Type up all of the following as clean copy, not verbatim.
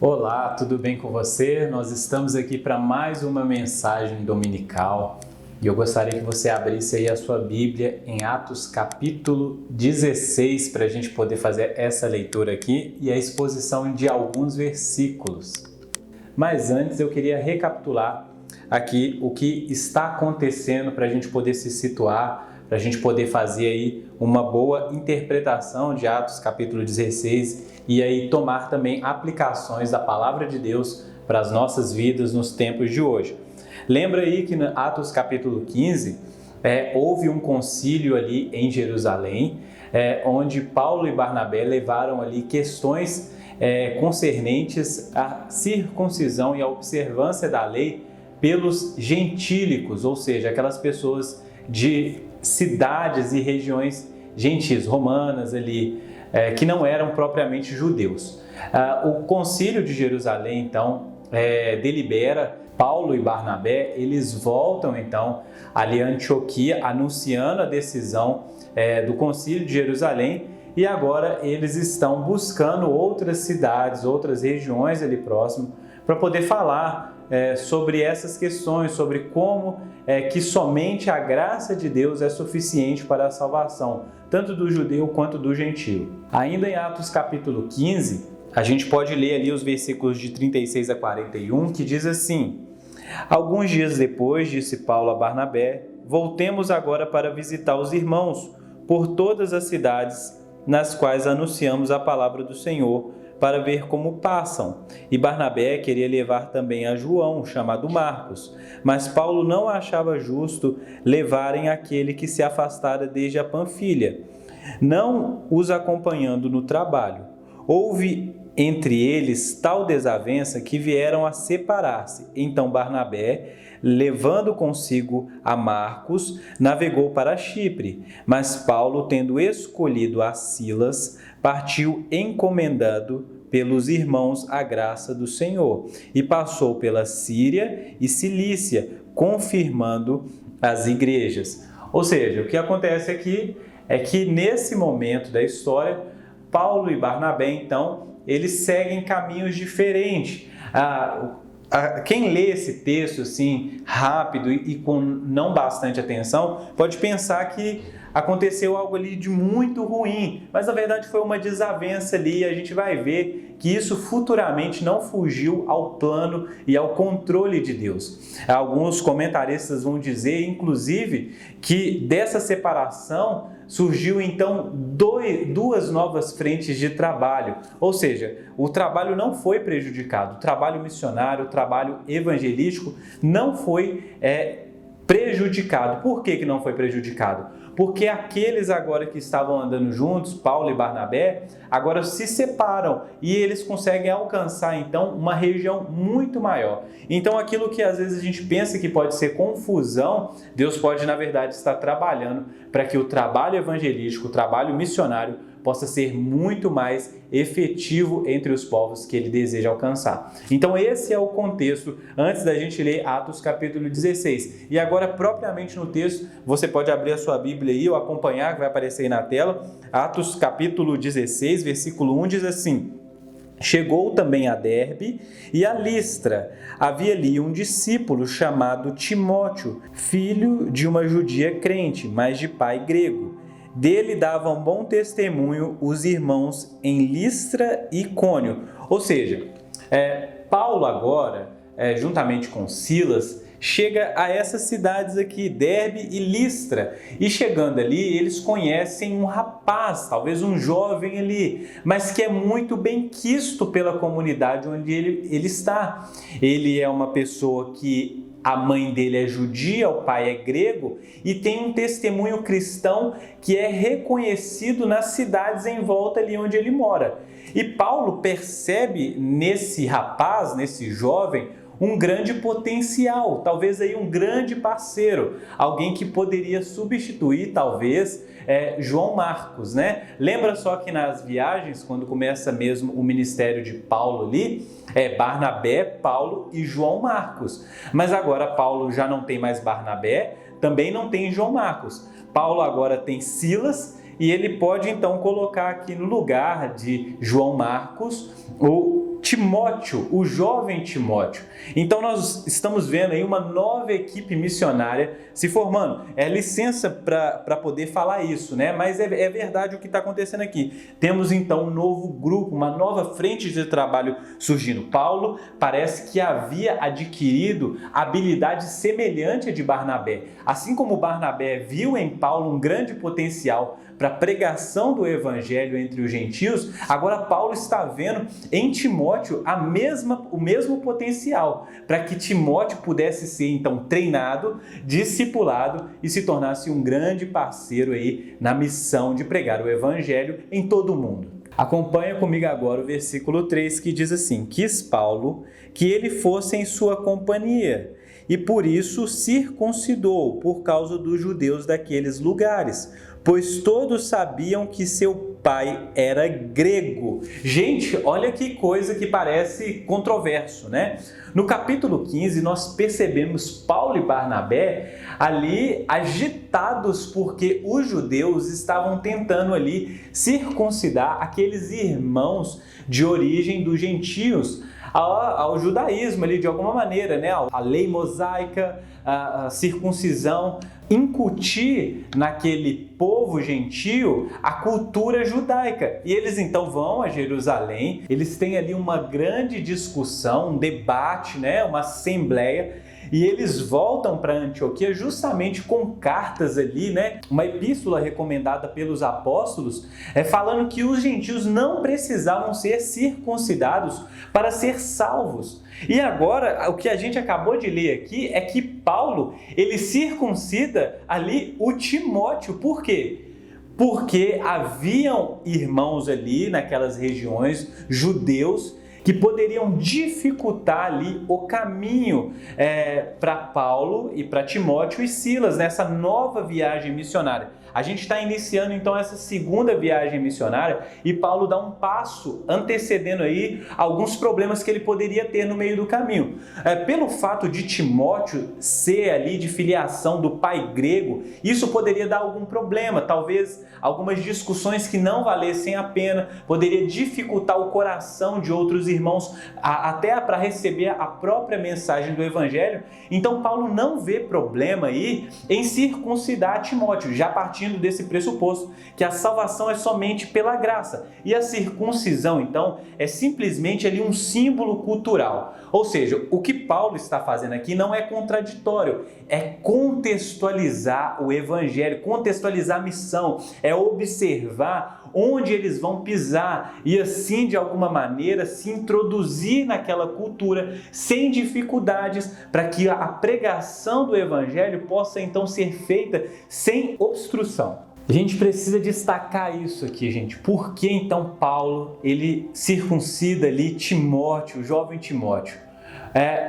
Olá, tudo bem com você? Nós estamos aqui para mais uma mensagem dominical e eu gostaria que você abrisse aí a sua Bíblia em Atos capítulo 16 para a gente poder fazer essa leitura aqui e a exposição de alguns versículos. Mas antes eu queria recapitular aqui o que está acontecendo para a gente poder se situar, para a gente poder fazer aí uma boa interpretação de Atos capítulo 16 e aí tomar também aplicações da palavra de Deus para as nossas vidas nos tempos de hoje. Lembra aí que no Atos capítulo 15 houve um concílio ali em Jerusalém, onde Paulo e Barnabé levaram ali questões concernentes à circuncisão e à observância da lei pelos gentílicos, ou seja, aquelas pessoas de cidades e regiões gentis, romanas ali, que não eram propriamente judeus. O concílio de Jerusalém, então, delibera Paulo e Barnabé, eles voltam então ali a Antioquia, anunciando a decisão do concílio de Jerusalém, e agora eles estão buscando outras cidades, outras regiões ali próximo, para poder falar sobre essas questões, sobre como que somente a graça de Deus é suficiente para a salvação, tanto do judeu quanto do gentio. Ainda em Atos capítulo 15, a gente pode ler ali os versículos de 36 a 41, que diz assim: Alguns dias depois, disse Paulo a Barnabé, voltemos agora para visitar os irmãos por todas as cidades nas quais anunciamos a palavra do Senhor, para ver como passam. E Barnabé queria levar também a João, chamado Marcos, mas Paulo não achava justo levarem aquele que se afastara desde a Panfilha, não os acompanhando no trabalho. Houve entre eles tal desavença que vieram a separar-se. Então Barnabé, levando consigo a Marcos, navegou para Chipre, mas Paulo, tendo escolhido a Silas, partiu encomendado pelos irmãos a graça do Senhor, e passou pela Síria e Cilícia, confirmando as igrejas. Ou seja, o que acontece aqui é que nesse momento da história, Paulo e Barnabé, então, eles seguem caminhos diferentes. Quem lê esse texto assim rápido e com não bastante atenção pode pensar que aconteceu algo ali de muito ruim, mas na verdade foi uma desavença ali, e a gente vai ver que isso futuramente não fugiu ao plano e ao controle de Deus. Alguns comentaristas vão dizer, inclusive, que dessa separação surgiu então duas novas frentes de trabalho, ou seja, o trabalho não foi prejudicado, o trabalho missionário, o trabalho evangelístico não foi prejudicado. Por que não foi prejudicado? Porque aqueles agora que estavam andando juntos, Paulo e Barnabé, agora se separam e eles conseguem alcançar então uma região muito maior. Então aquilo que às vezes a gente pensa que pode ser confusão, Deus pode na verdade estar trabalhando para que o trabalho evangelístico, o trabalho missionário possa ser muito mais efetivo entre os povos que ele deseja alcançar. Então esse é o contexto antes da gente ler Atos capítulo 16. E agora propriamente no texto, você pode abrir a sua Bíblia aí ou acompanhar, que vai aparecer aí na tela. Atos capítulo 16, versículo 1 diz assim: Chegou também a Derbe e a Listra. Havia ali um discípulo chamado Timóteo, filho de uma judia crente, mas de pai grego. Dele davam bom testemunho os irmãos em Listra e Icônio. Ou seja, Paulo agora, juntamente com Silas, chega a essas cidades aqui, Derbe e Listra. E chegando ali, eles conhecem um rapaz, talvez um jovem ali, mas que é muito bem quisto pela comunidade onde ele está. Ele é uma pessoa que a mãe dele é judia, o pai é grego, e tem um testemunho cristão que é reconhecido nas cidades em volta ali onde ele mora. E Paulo percebe nesse rapaz, nesse jovem, um grande potencial, talvez aí um grande parceiro, alguém que poderia substituir talvez João Marcos, né? Lembra só que nas viagens, quando começa mesmo o ministério de Paulo ali, Barnabé, Paulo e João Marcos. Mas agora Paulo já não tem mais Barnabé, também não tem João Marcos. Paulo agora tem Silas e ele pode então colocar aqui no lugar de João Marcos Timóteo, o jovem Timóteo. Então nós estamos vendo aí uma nova equipe missionária se formando. É licença para poder falar isso, né? Mas é verdade o que está acontecendo aqui. Temos então um novo grupo, uma nova frente de trabalho surgindo. Paulo parece que havia adquirido habilidade semelhante à de Barnabé. Assim como Barnabé viu em Paulo um grande potencial para a pregação do evangelho entre os gentios, agora Paulo está vendo em Timóteo o mesmo potencial para que Timóteo pudesse ser então treinado, discipulado e se tornasse um grande parceiro aí na missão de pregar o evangelho em todo o mundo. Acompanha comigo agora o versículo 3 que diz assim: quis Paulo que ele fosse em sua companhia e por isso circuncidou por causa dos judeus daqueles lugares, pois todos sabiam que seu pai era grego. Gente, olha que coisa que parece controverso, né? No capítulo 15, nós percebemos Paulo e Barnabé ali agitados porque os judeus estavam tentando ali circuncidar aqueles irmãos de origem dos gentios ao judaísmo ali de alguma maneira, né? A lei mosaica, a circuncisão, incutir naquele povo gentio a cultura judaica. E eles então vão a Jerusalém, eles têm ali uma grande discussão, um debate, né? Uma assembleia, e eles voltam para Antioquia justamente com cartas ali, né? Uma epístola recomendada pelos apóstolos, falando que os gentios não precisavam ser circuncidados para ser salvos. E agora, o que a gente acabou de ler aqui é que Paulo, ele circuncida ali o Timóteo. Por quê? Porque haviam irmãos ali naquelas regiões, judeus, que poderiam dificultar ali o caminho para Paulo e para Timóteo e Silas nessa nova viagem missionária. A gente está iniciando então essa segunda viagem missionária e Paulo dá um passo antecedendo aí alguns problemas que ele poderia ter no meio do caminho. Pelo fato de Timóteo ser ali de filiação do pai grego, isso poderia dar algum problema, talvez algumas discussões que não valessem a pena, poderia dificultar o coração de outros irmãos até para receber a própria mensagem do evangelho. Então Paulo não vê problema aí em circuncidar Timóteo, já partindo desse pressuposto que a salvação é somente pela graça e a circuncisão então é simplesmente ali um símbolo cultural. Ou seja, o que Paulo está fazendo aqui não é contraditório, é contextualizar o evangelho, contextualizar a missão, é observar onde eles vão pisar e assim de alguma maneira se introduzir naquela cultura sem dificuldades para que a pregação do evangelho possa então ser feita sem obstrução. A gente precisa destacar isso aqui, gente. Por que então Paulo ele circuncida ali Timóteo, o jovem Timóteo?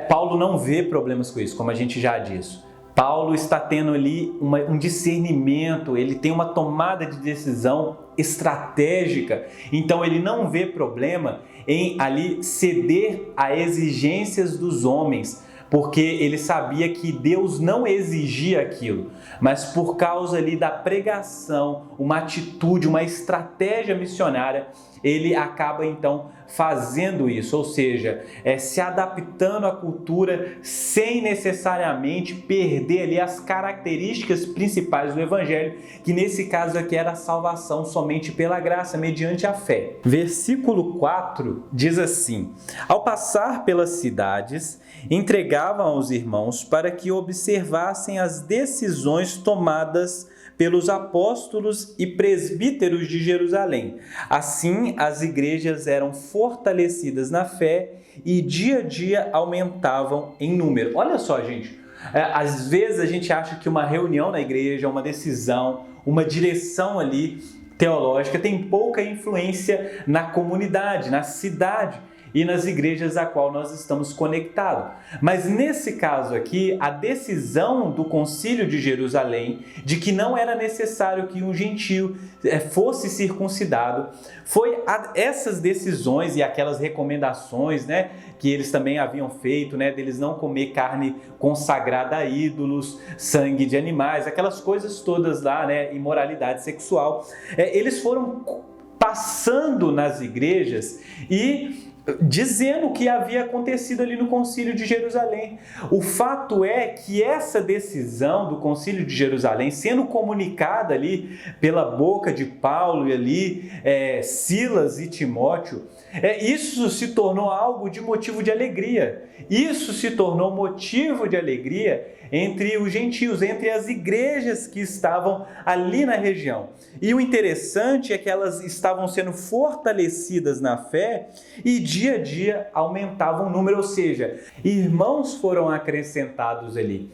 Paulo não vê problemas com isso, como a gente já disse. Paulo está tendo ali um discernimento, ele tem uma tomada de decisão estratégica, então ele não vê problema em ali ceder a exigências dos homens, porque ele sabia que Deus não exigia aquilo, mas por causa ali da pregação, uma atitude, uma estratégia missionária, ele acaba então fazendo isso, ou seja, se adaptando à cultura sem necessariamente perder ali as características principais do evangelho, que nesse caso aqui era a salvação somente pela graça, mediante a fé. Versículo 4 diz assim: ao passar pelas cidades, entregavam aos irmãos para que observassem as decisões tomadas pelos apóstolos e presbíteros de Jerusalém. Assim, as igrejas eram fortalecidas na fé e dia a dia aumentavam em número. Olha só, gente, às vezes a gente acha que uma reunião na igreja, uma decisão, uma direção ali teológica tem pouca influência na comunidade, na cidade e nas igrejas a qual nós estamos conectados. Mas nesse caso aqui, a decisão do Concílio de Jerusalém de que não era necessário que um gentio fosse circuncidado, foi essas decisões e aquelas recomendações, né, que eles também haviam feito, né, deles não comer carne consagrada a ídolos, sangue de animais, aquelas coisas todas lá, né, imoralidade sexual, eles foram passando nas igrejas e dizendo o que havia acontecido ali no Concílio de Jerusalém. O fato é que essa decisão do Concílio de Jerusalém, sendo comunicada ali pela boca de Paulo e ali Silas e Timóteo, isso se tornou algo de motivo de alegria. Isso se tornou motivo de alegria entre os gentios, entre as igrejas que estavam ali na região. E o interessante é que elas estavam sendo fortalecidas na fé e dia a dia aumentavam o número, ou seja, irmãos foram acrescentados ali.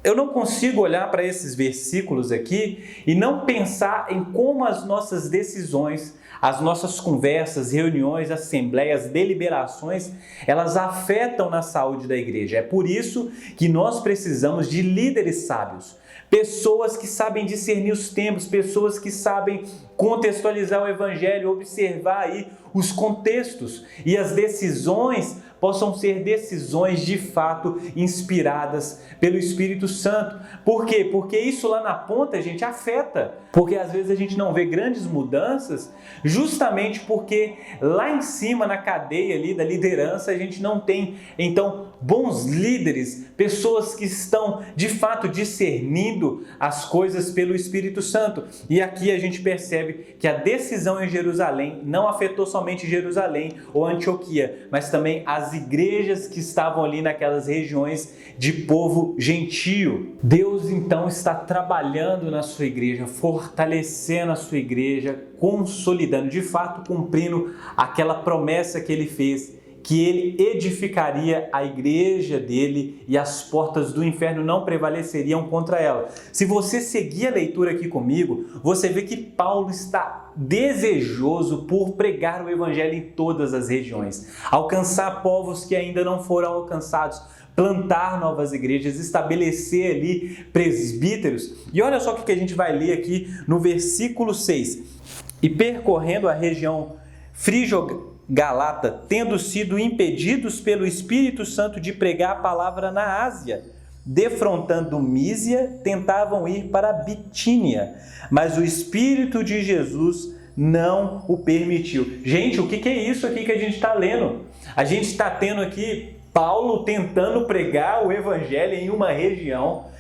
Eu não consigo olhar para esses versículos aqui e não pensar em como as nossas decisões, as nossas conversas, reuniões, assembleias, deliberações, elas afetam na saúde da igreja. É por isso que nós precisamos de líderes sábios, pessoas que sabem discernir os tempos, pessoas que sabem contextualizar o evangelho, observar aí os contextos e as decisões possam ser decisões de fato inspiradas pelo Espírito Santo. Por quê? Porque isso lá na ponta, gente, afeta. Porque às vezes a gente não vê grandes mudanças, justamente porque lá em cima, na cadeia ali da liderança, a gente não tem, então, bons líderes, pessoas que estão de fato discernindo as coisas pelo Espírito Santo. E aqui a gente percebe que a decisão em Jerusalém não afetou somente Jerusalém ou Antioquia, mas também as igrejas que estavam ali naquelas regiões de povo gentio. Deus então está trabalhando na sua igreja, fortalecendo a sua igreja, consolidando, de fato cumprindo aquela promessa que ele fez, que ele edificaria a igreja dele e as portas do inferno não prevaleceriam contra ela. Se você seguir a leitura aqui comigo, você vê que Paulo está desejoso por pregar o evangelho em todas as regiões, alcançar povos que ainda não foram alcançados, plantar novas igrejas, estabelecer ali presbíteros. E olha só o que a gente vai ler aqui no versículo 6. E percorrendo a região Frígio-Galata, tendo sido impedidos pelo Espírito Santo de pregar a palavra na Ásia, defrontando Mísia, tentavam ir para Bitínia, mas o Espírito de Jesus não o permitiu. Gente, o que é isso aqui que a gente está lendo? A gente está tendo aqui Paulo tentando pregar o evangelho em uma região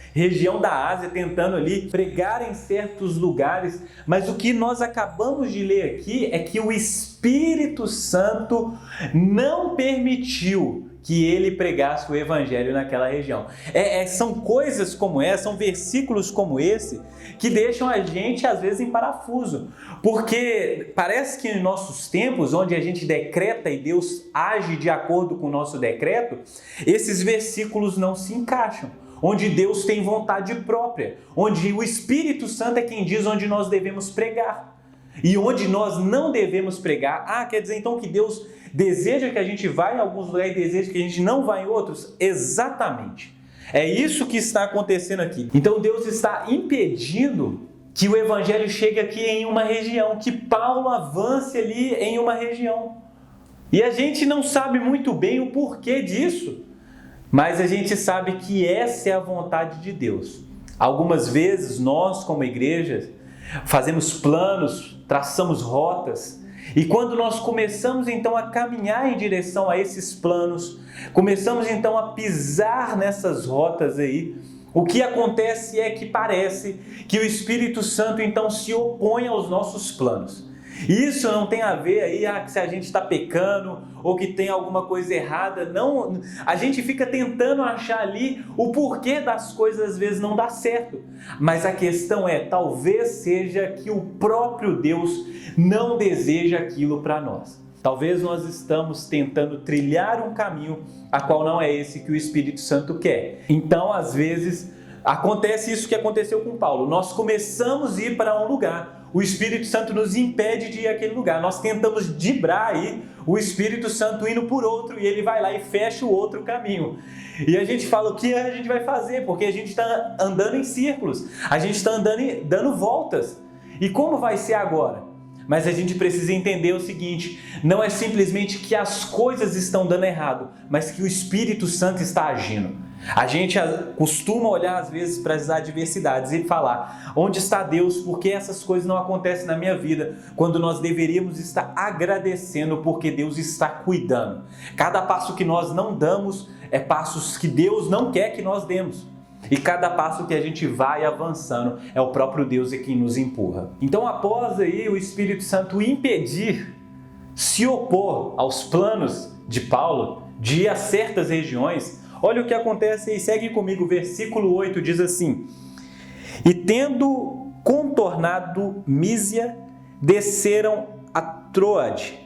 da Ásia, tentando ali pregar em certos lugares, mas o que nós acabamos de ler aqui é que o Espírito Santo não permitiu que ele pregasse o evangelho naquela região. São coisas como essa, são versículos como esse, que deixam a gente às vezes em parafuso, porque parece que em nossos tempos, onde a gente decreta e Deus age de acordo com o nosso decreto, esses versículos não se encaixam, onde Deus tem vontade própria, onde o Espírito Santo é quem diz onde nós devemos pregar e onde nós não devemos pregar. Quer dizer então que Deus deseja que a gente vá em alguns lugares e deseja que a gente não vá em outros? Exatamente. É isso que está acontecendo aqui. Então Deus está impedindo que o evangelho chegue aqui em uma região, que Paulo avance ali em uma região. E a gente não sabe muito bem o porquê disso, mas a gente sabe que essa é a vontade de Deus. Algumas vezes nós, como igreja, fazemos planos, traçamos rotas, e quando nós começamos então a caminhar em direção a esses planos, começamos então a pisar nessas rotas aí, o que acontece é que parece que o Espírito Santo então se opõe aos nossos planos. Isso não tem a ver aí que se a gente está pecando ou que tem alguma coisa errada. Não, a gente fica tentando achar ali o porquê das coisas às vezes não dá certo. Mas a questão é, talvez seja que o próprio Deus não deseja aquilo para nós. Talvez nós estamos tentando trilhar um caminho a qual não é esse que o Espírito Santo quer. Então, às vezes, acontece isso que aconteceu com Paulo. Nós começamos a ir para um lugar, o Espírito Santo nos impede de ir àquele lugar. Nós tentamos driblar aí o Espírito Santo indo por outro e ele vai lá e fecha o outro caminho. E a gente fala, o que a gente vai fazer? Porque a gente está andando em círculos, a gente está andando dando voltas. E como vai ser agora? Mas a gente precisa entender o seguinte, não é simplesmente que as coisas estão dando errado, mas que o Espírito Santo está agindo. A gente costuma olhar às vezes para as adversidades e falar: onde está Deus? Por que essas coisas não acontecem na minha vida? Quando nós deveríamos estar agradecendo porque Deus está cuidando. Cada passo que nós não damos é passos que Deus não quer que nós demos. E cada passo que a gente vai avançando é o próprio Deus quem nos empurra. Então, após aí o Espírito Santo impedir, se opor aos planos de Paulo de ir a certas regiões, olha o que acontece aí, segue comigo, versículo 8 diz assim: e tendo contornado Mísia, desceram a Troade.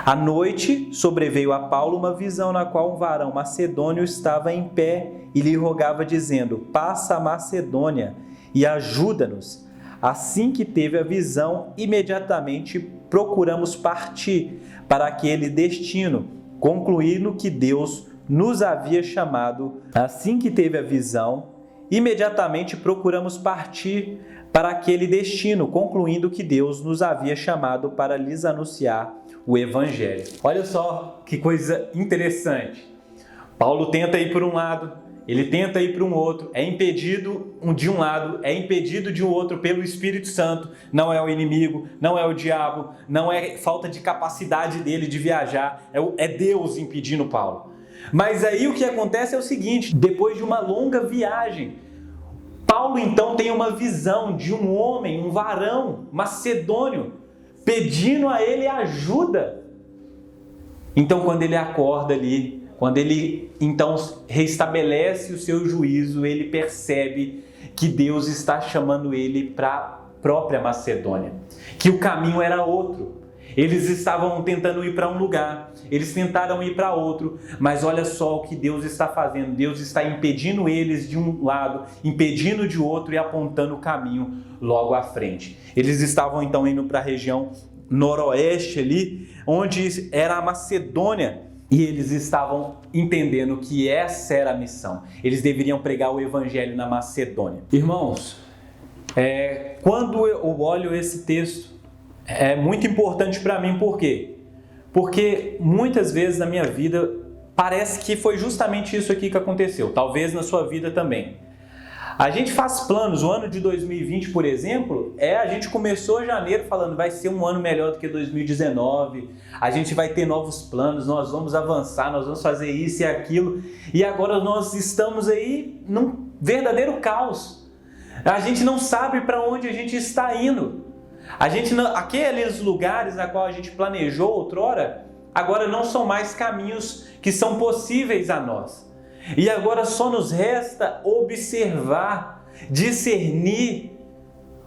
À noite sobreveio a Paulo uma visão na qual um varão macedônio estava em pé e lhe rogava dizendo: passa a Macedônia e ajuda-nos. Assim que teve a visão, imediatamente procuramos partir para aquele destino, concluindo que Deus nos havia chamado. Assim que teve a visão, imediatamente procuramos partir para aquele destino, concluindo que Deus nos havia chamado para lhes anunciar o Evangelho. Olha só que coisa interessante. Paulo tenta ir por um lado, ele tenta ir para um outro, é impedido de um lado, é impedido de um outro pelo Espírito Santo. Não é o inimigo, não é o diabo, não é falta de capacidade dele de viajar, é Deus impedindo Paulo. Mas aí o que acontece é o seguinte: depois de uma longa viagem, Paulo então tem uma visão de um homem, um varão macedônio, pedindo a ele ajuda. Então, quando ele acorda ali, quando ele então restabelece o seu juízo, ele percebe que Deus está chamando ele para a própria Macedônia, que o caminho era outro. Eles estavam tentando ir para um lugar, eles tentaram ir para outro, mas olha só o que Deus está fazendo. Deus está impedindo eles de um lado, impedindo de outro e apontando o caminho logo à frente. Eles estavam então indo para a região noroeste ali, onde era a Macedônia, e eles estavam entendendo que essa era a missão. Eles deveriam pregar o evangelho na Macedônia. Irmãos, quando eu olho esse texto, é muito importante para mim. Por quê? Porque muitas vezes na minha vida parece que foi justamente isso aqui que aconteceu. Talvez na sua vida também. A gente faz planos. O ano de 2020, por exemplo, a gente começou janeiro falando vai ser um ano melhor do que 2019. A gente vai ter novos planos, nós vamos avançar, nós vamos fazer isso e aquilo. E agora nós estamos aí num verdadeiro caos. A gente não sabe para onde a gente está indo. Aqueles lugares na qual a gente planejou outrora, agora não são mais caminhos que são possíveis a nós. E agora só nos resta observar, discernir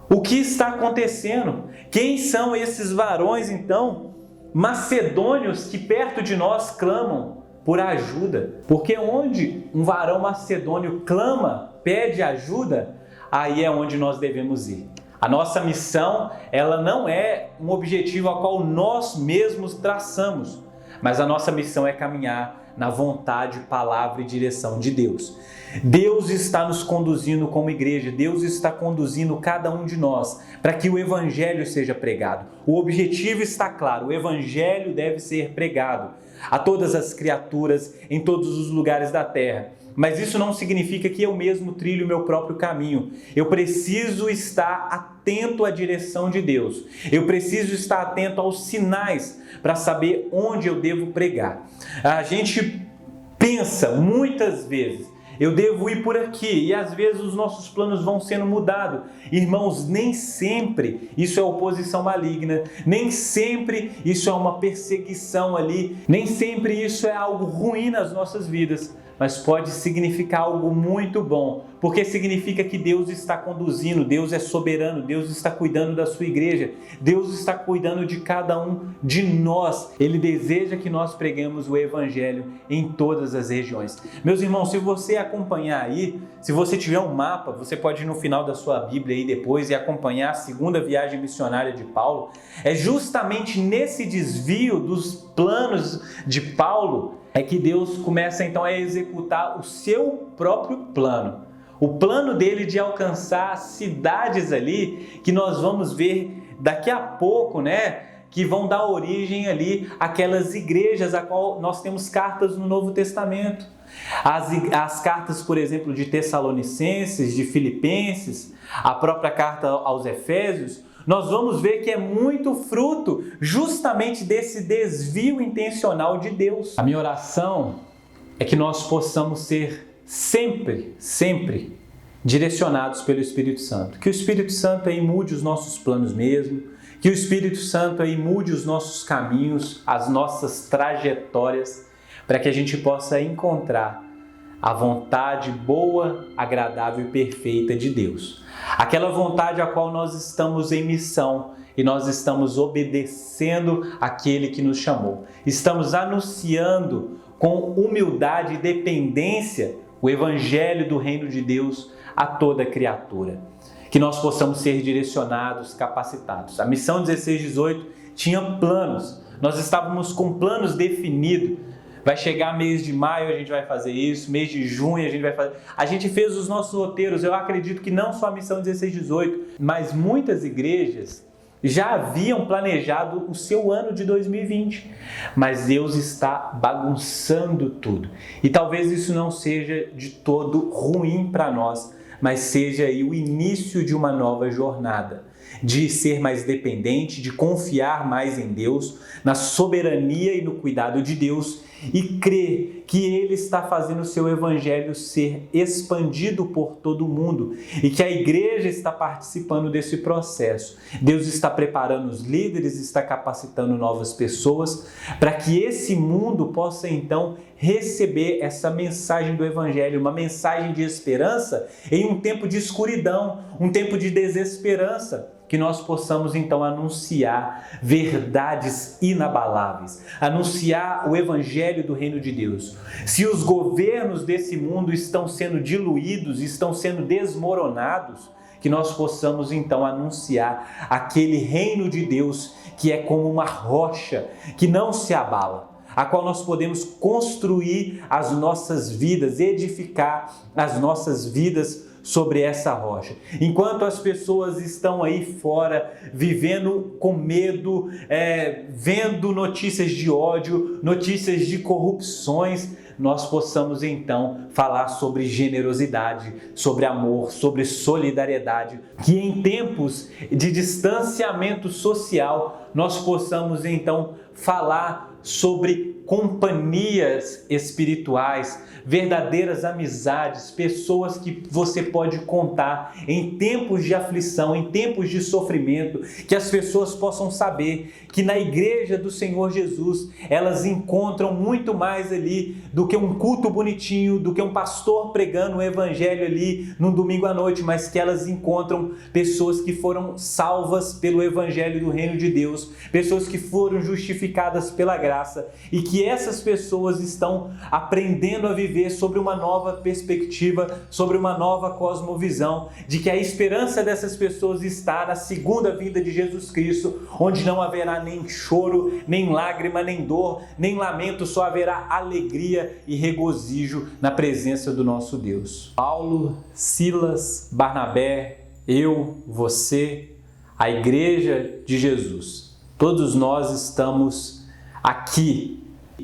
o que está acontecendo. Quem são esses varões, então, macedônios que perto de nós clamam por ajuda? Porque onde um varão macedônio clama, pede ajuda, aí é onde nós devemos ir. A nossa missão, ela não é um objetivo ao qual nós mesmos traçamos, mas a nossa missão é caminhar na vontade, palavra e direção de Deus. Deus está nos conduzindo como igreja, Deus está conduzindo cada um de nós para que o Evangelho seja pregado. O objetivo está claro, o Evangelho deve ser pregado a todas as criaturas, em todos os lugares da terra. Mas isso não significa que eu mesmo trilho o meu próprio caminho. Eu preciso estar atento à direção de Deus. Eu preciso estar atento aos sinais para saber onde eu devo pregar. A gente pensa muitas vezes, eu devo ir por aqui, e às vezes os nossos planos vão sendo mudados. Irmãos, nem sempre isso é oposição maligna, nem sempre isso é uma perseguição ali, nem sempre isso é algo ruim nas nossas vidas. Mas pode significar algo muito bom, porque significa que Deus está conduzindo, Deus é soberano, Deus está cuidando da sua igreja, Deus está cuidando de cada um de nós. Ele deseja que nós preguemos o Evangelho em todas as regiões. Meus irmãos, se você acompanhar aí, se você tiver um mapa, você pode ir no final da sua Bíblia aí depois e acompanhar a segunda viagem missionária de Paulo. É justamente nesse desvio dos planos de Paulo é que Deus começa então a executar o seu próprio plano. O plano dele de alcançar cidades ali, que nós vamos ver daqui a pouco, que vão dar origem ali àquelas igrejas a qual nós temos cartas no Novo Testamento. As cartas, por exemplo, de Tessalonicenses, de Filipenses, a própria carta aos Efésios, nós vamos ver que é muito fruto justamente desse desvio intencional de Deus. A minha oração é que nós possamos ser sempre direcionados pelo Espírito Santo. Que o Espírito Santo aí mude os nossos planos mesmo, que o Espírito Santo aí mude os nossos caminhos, as nossas trajetórias, para que a gente possa encontrar a vontade boa, agradável e perfeita de Deus. Aquela vontade a qual nós estamos em missão e nós estamos obedecendo aquele que nos chamou. Estamos anunciando com humildade e dependência o Evangelho do Reino de Deus a toda criatura. Que nós possamos ser direcionados, capacitados. A missão 16-18 tinha planos. Nós estávamos com planos definidos. Vai chegar mês de maio, a gente vai fazer isso, mês de junho a gente vai fazer... A gente fez os nossos roteiros, eu acredito que não só a missão 16-18, mas muitas igrejas já haviam planejado o seu ano de 2020, mas Deus está bagunçando tudo. E talvez isso não seja de todo ruim para nós, mas seja aí o início de uma nova jornada, de ser mais dependente, de confiar mais em Deus, na soberania e no cuidado de Deus, e crer que Ele está fazendo o seu Evangelho ser expandido por todo o mundo e que a igreja está participando desse processo. Deus está preparando os líderes, está capacitando novas pessoas para que esse mundo possa então receber essa mensagem do Evangelho, uma mensagem de esperança em um tempo de escuridão, um tempo de desesperança. Que nós possamos então anunciar verdades inabaláveis, anunciar o Evangelho do Reino de Deus. Se os governos desse mundo estão sendo diluídos, estão sendo desmoronados, que nós possamos então anunciar aquele Reino de Deus que é como uma rocha que não se abala, a qual nós podemos construir as nossas vidas, edificar as nossas vidas sobre essa rocha. Enquanto as pessoas estão aí fora, vivendo com medo, vendo notícias de ódio, notícias de corrupções, nós possamos então falar sobre generosidade, sobre amor, sobre solidariedade, que em tempos de distanciamento social nós possamos então falar sobre companhias espirituais, verdadeiras amizades, pessoas que você pode contar em tempos de aflição, em tempos de sofrimento, que as pessoas possam saber que na igreja do Senhor Jesus elas encontram muito mais ali do que um culto bonitinho, do que um pastor pregando o evangelho ali no domingo à noite, mas que elas encontram pessoas que foram salvas pelo evangelho do reino de Deus, pessoas que foram justificadas pela graça e que essas pessoas estão aprendendo a viver sobre uma nova perspectiva, sobre uma nova cosmovisão, de que a esperança dessas pessoas está na segunda vinda de Jesus Cristo, onde não haverá nem choro, nem lágrima, nem dor, nem lamento, só haverá alegria e regozijo na presença do nosso Deus. Paulo, Silas, Barnabé, eu, você, a igreja de Jesus, todos nós estamos aqui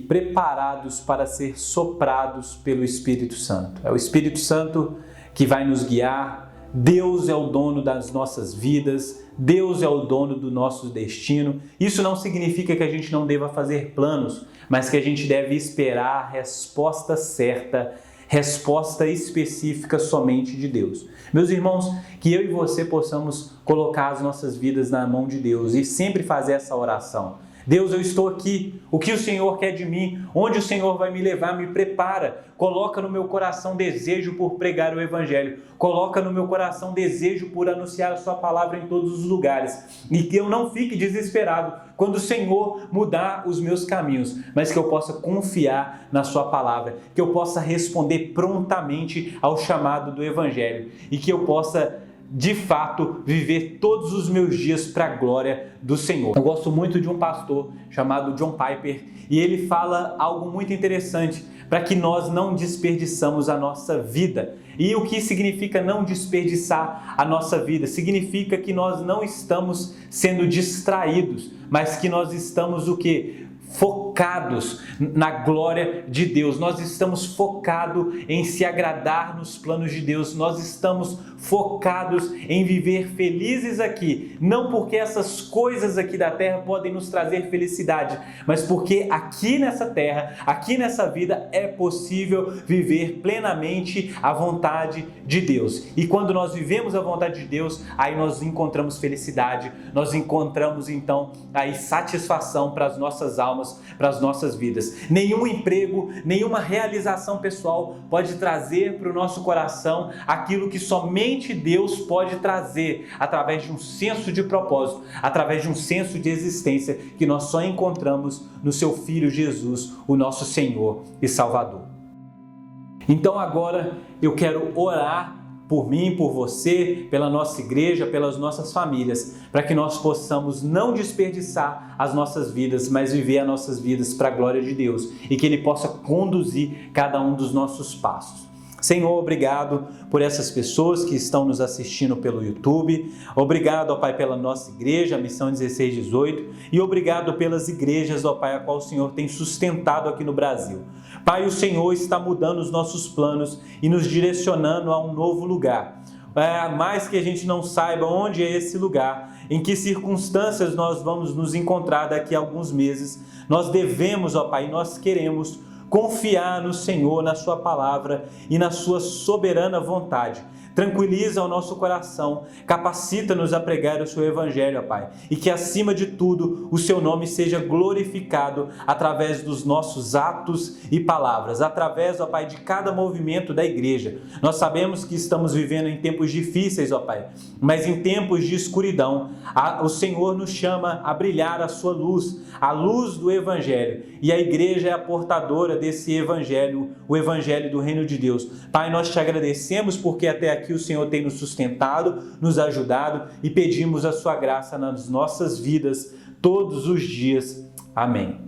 preparados para ser soprados pelo Espírito Santo. É o Espírito Santo que vai nos guiar. Deus é o dono das nossas vidas, Deus é o dono do nosso destino. Isso não significa que a gente não deva fazer planos, mas que a gente deve esperar a resposta certa, resposta específica somente de Deus. Meus irmãos, que eu e você possamos colocar as nossas vidas na mão de Deus e sempre fazer essa oração. Deus, eu estou aqui, o que o Senhor quer de mim, onde o Senhor vai me levar, me prepara, coloca no meu coração desejo por pregar o Evangelho, coloca no meu coração desejo por anunciar a sua palavra em todos os lugares, e que eu não fique desesperado quando o Senhor mudar os meus caminhos, mas que eu possa confiar na sua palavra, que eu possa responder prontamente ao chamado do Evangelho, e que eu possa de fato, viver todos os meus dias para a glória do Senhor. Eu gosto muito de um pastor chamado John Piper e ele fala algo muito interessante para que nós não desperdiçamos a nossa vida. E o que significa não desperdiçar a nossa vida? Significa que nós não estamos sendo distraídos, mas que nós estamos o quê? Focados na glória de Deus. Nós estamos focados em se agradar nos planos de Deus. Nós estamos focados em viver felizes aqui, não porque essas coisas aqui da terra podem nos trazer felicidade, mas porque aqui nessa terra, aqui nessa vida é possível viver plenamente a vontade de Deus. E quando nós vivemos a vontade de Deus, aí nós encontramos felicidade, nós encontramos então aí satisfação para as nossas almas, para as nossas vidas. Nenhum emprego, nenhuma realização pessoal pode trazer para o nosso coração aquilo que somente Deus pode trazer através de um senso de propósito, através de um senso de existência que nós só encontramos no seu Filho Jesus, o nosso Senhor e Salvador. Então agora eu quero orar por mim, por você, pela nossa igreja, pelas nossas famílias, para que nós possamos não desperdiçar as nossas vidas, mas viver as nossas vidas para a glória de Deus e que Ele possa conduzir cada um dos nossos passos. Senhor, obrigado por essas pessoas que estão nos assistindo pelo YouTube. Obrigado, ó Pai, pela nossa igreja, a Missão 1618. E obrigado pelas igrejas, ó Pai, a qual o Senhor tem sustentado aqui no Brasil. Pai, o Senhor está mudando os nossos planos e nos direcionando a um novo lugar. Mais que a gente não saiba onde é esse lugar, em que circunstâncias nós vamos nos encontrar daqui a alguns meses, nós devemos, ó Pai, nós queremos confiar no Senhor, na sua palavra e na sua soberana vontade. Tranquiliza o nosso coração, capacita-nos a pregar o seu evangelho, ó Pai, e que acima de tudo o seu nome seja glorificado através dos nossos atos e palavras, através, ó Pai, de cada movimento da igreja. Nós sabemos que estamos vivendo em tempos difíceis, ó Pai, mas em tempos de escuridão, o Senhor nos chama a brilhar a sua luz, a luz do evangelho, e a igreja é a portadora desse evangelho, o evangelho do reino de Deus. Pai, nós te agradecemos porque até aqui o Senhor tem nos sustentado, nos ajudado e pedimos a sua graça nas nossas vidas todos os dias. Amém.